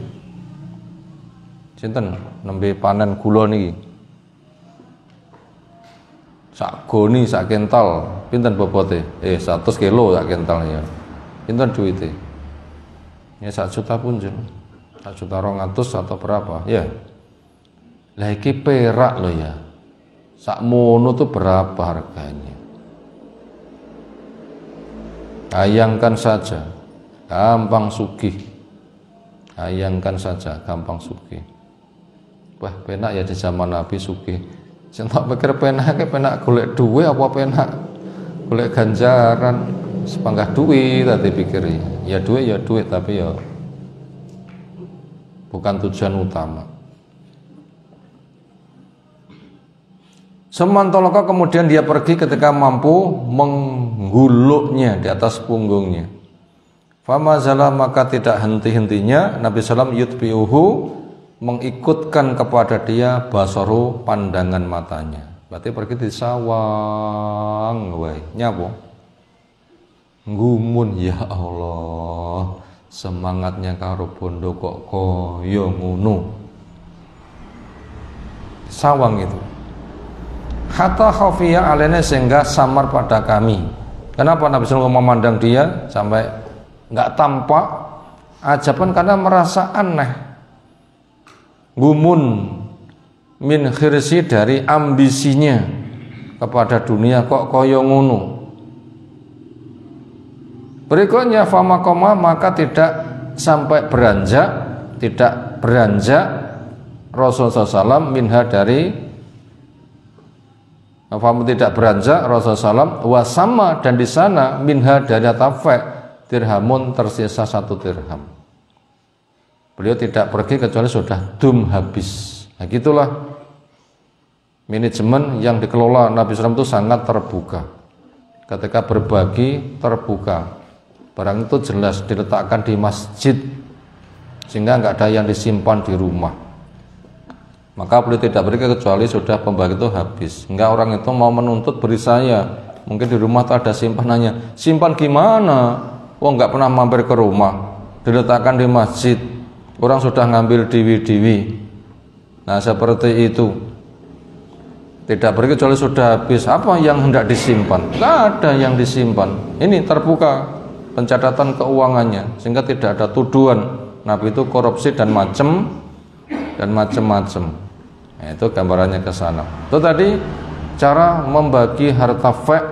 Sinten nembe panen gula niki? sak goni sak kental pinten bobote 100 kilo sak kental ya pinten duite ya 1 juta pun 1,2 juta atau berapa ya. Lah iki perak loh ya, sak mono tuh berapa harganya? Bayangkan saja, gampang sugih. Bayangkan saja, gampang sugih. Wah, penak ya di zaman Nabi sugih. Sing tak pikir penak golek duit apa penak golek ganjaran sepanggah duit tadi pikir ya duit tapi ya bukan tujuan utama. Semantoloka kemudian dia pergi ketika mampu mengguluknya di atas punggungnya. Famazala maka tidak henti-hentinya Nabi Sallam yutbiuhu mengikutkan kepada dia basaru pandangan matanya. Berarti pergi di sawang wae nyapo. Ngumun ya Allah. Semangatnya karo bondo kok kaya ngono. Sawang itu. Hatta khafiya alaina sehingga samar pada kami. Kenapa Nabi SAW memandang dia sampai enggak tampak ajaban karena merasa aneh. Gumun min khirsi dari ambisinya kepada dunia kok kaya ngono. Berikutnya famakoma maka tidak sampai tidak beranjak Rasulullah SAW minha dari tidak beranjak Rasulullah SAW wasama dan di sana minha dari tafek dirhamun tersisa 1 dirham. Beliau tidak pergi kecuali sudah dum habis. Nah gitulah manajemen yang dikelola Nabi SAW itu sangat terbuka. Ketika berbagi terbuka. Barang itu jelas diletakkan di masjid sehingga nggak ada yang disimpan di rumah. Maka beliau tidak pergi kecuali sudah pembagi itu habis. Hingga orang itu mau menuntut beri saya. Mungkin di rumah tuh ada simpanannya. Simpan gimana? Oh nggak pernah mampir ke rumah. Diletakkan di masjid. Orang sudah ngambil diwi-diwi. Nah seperti itu. Tidak pergi kecuali sudah habis. Apa yang hendak disimpan? Nggak ada yang disimpan. Ini terbuka pencatatan keuangannya sehingga tidak ada tuduhan Nabi itu korupsi dan macam-macam. Nah, itu gambarannya ke sana. Itu tadi cara membagi harta fek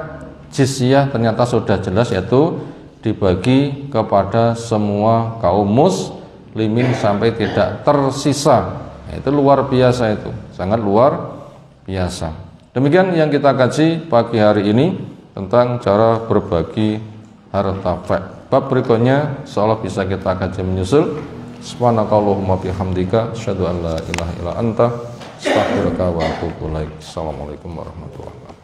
jizyah ternyata sudah jelas, yaitu dibagi kepada semua kaum muslimin sampai tidak tersisa. Nah, itu luar biasa, itu sangat luar biasa. Demikian yang kita kaji pagi hari ini tentang cara berbagi harta fek. Bab berikutnya insyaallah bisa kita kaji menyusul. Subhanakallahumma bihamdika asyhadu an la ilaha illa anta astaghfiruka wa atubu ilaik. Assalamualaikum warahmatullahi wabarakatuh.